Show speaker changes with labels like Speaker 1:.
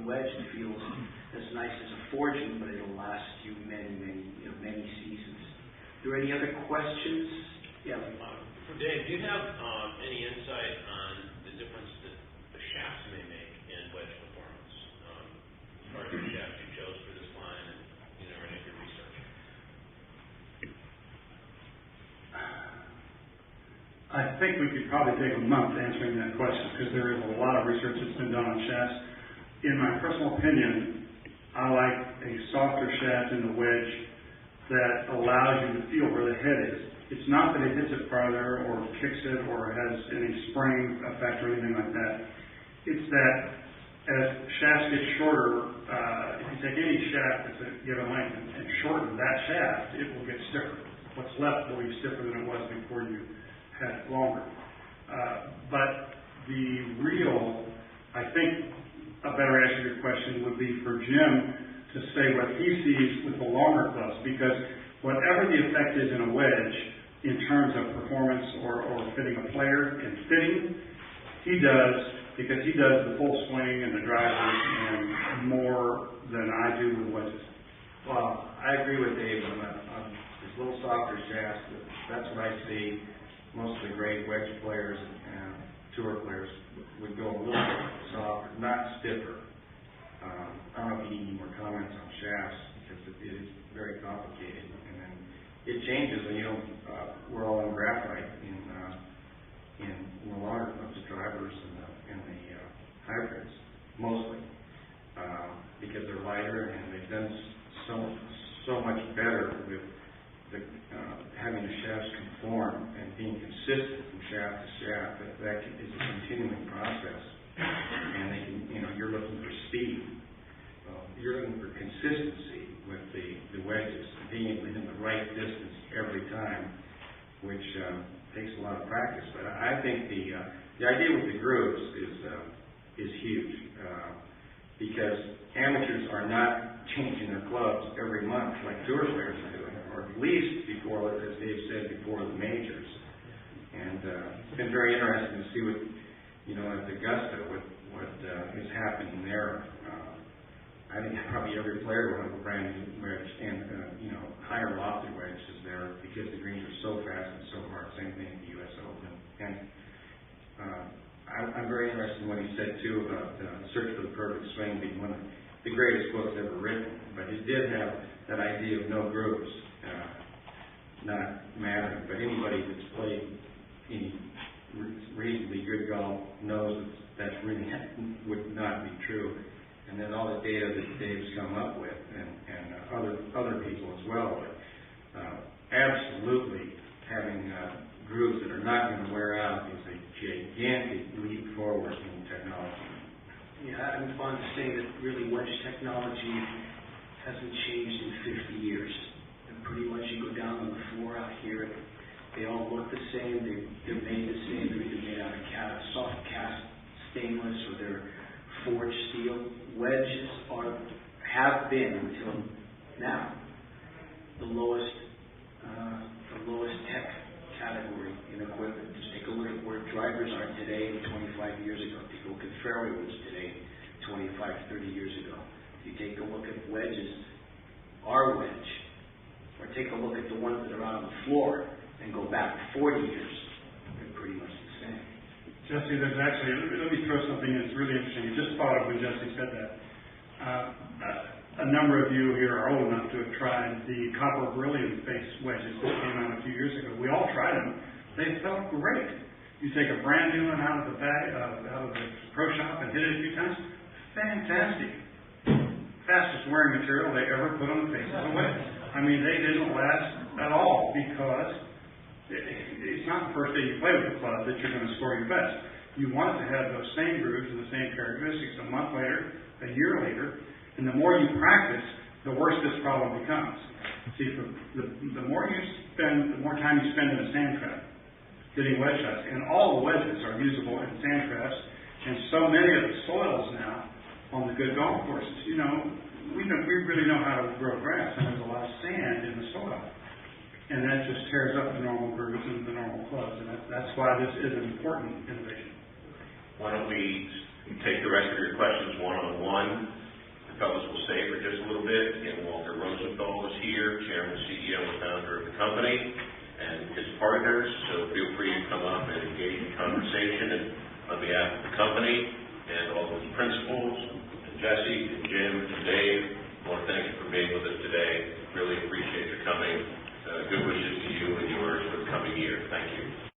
Speaker 1: wedge that feels as nice as a fortune, but it'll last you many seasons. Are there any other questions? Yeah.
Speaker 2: For Dave, do you have any insight on the difference that the shafts may make in wedge performance? As far as the shafts you chose for this line and any of your research?
Speaker 3: I think we could probably take a month answering that question because there is a lot of research that's been done on shafts. In my personal opinion, I like a softer shaft in the wedge that allows you to feel where the head is. It's not that it hits it farther or kicks it or has any spring effect or anything like that. It's that as shafts get shorter, if you take any shaft that's a given length and shorten that shaft, it will get stiffer. What's left will be stiffer than it was before you had it longer. But the real, I think a better answer to your question would be for Jim to say what he sees with the longer clubs, because whatever the effect is in a wedge in terms of performance or fitting a player and fitting, he does, because he does the full swing and the drivers and more than I do with wedges.
Speaker 4: Well, I agree with Dave on these little softer shafts. That's what I see. Most of the great wedge players and tour players would go a little bit softer, not stiffer. I don't know if you need any more comments on shafts because it is very complicated, and then it changes. We're all in graphite in the longer clubs, the drivers and the hybrids mostly because they're lighter and they've done so much better with having the shafts conform and being consistent from shaft to shaft. That is a continuing process, and they can, you're looking for speed. You're looking for consistency with the wedges, being able to hit the right distance every time, which takes a lot of practice. But I think the idea with the grooves is huge because amateurs are not changing their clubs every month like tour players are doing, or at least before, as Dave said, before the majors. And it's been very interesting to see what, at Augusta, what is happening there. I think probably every player will have a brand new wedge and, higher lofted wedges there because the greens are so fast and so hard. Same thing at the U.S. Open. And I'm very interested in what he said, too, about Search for the Perfect Swing being one of the greatest books ever written. But he did have that idea of no grooves not mattering. But anybody that's played any reasonably good golf knows that really would not be true. And then all the data that Dave's come up with, and other people as well. But absolutely, having grooves that are not going to wear out is a gigantic leap forward in technology.
Speaker 1: Yeah, I'm fond to say that really wedge technology hasn't changed in 50 years. And pretty much you go down on the floor out here, they all look the same. They're made the same. They're either made out of soft cast stainless or they're forged steel. Wedges have been until now the lowest tech category in equipment. Just take a look at where drivers are today and 25 years ago. Take a look at fairway woods today, 25, 30 years ago. If you take a look at wedges, our wedge, or take a look at the ones that are out on the floor and go back 40 years, they're pretty much the same.
Speaker 3: Jesse, there's actually, let me throw something in that's really interesting. You just thought of when Jesse said that. A number of you here are old enough to have tried the copper beryllium face wedges that came out a few years ago. We all tried them. They felt great. You take a brand new one out of the bag, out of the pro shop and hit it a few times. Fantastic. Fastest wearing material they ever put on the face of a wedge. I mean, they didn't last at all because it's not the first day you play with the club that you're going to score your best. You want it to have those same grooves and the same characteristics a month later, a year later, and the more you practice, the worse this problem becomes. See, the more you spend, the more time you spend in a sand trap hitting wedge shots, and all the wedges are usable in sand traps, and so many of the soils now on the good golf courses, we really know how to grow grass, and there's a lot of sand in the soil. And that just tears up the normal grooves and the normal clubs, and that's why this is an important innovation.
Speaker 2: Why don't we
Speaker 5: and take the rest of your questions one-on-one. The fellows will stay for just a little bit. Again, Walter Rosenthal is here, Chairman, CEO, and founder of the company, and his partners, so feel free to come up and engage in conversation and on behalf of the company and all of its principals, and Jesse, and Jim, and Dave. I want to thank you for being with us today. Really appreciate your coming. Good wishes to you and yours for the coming year. Thank you.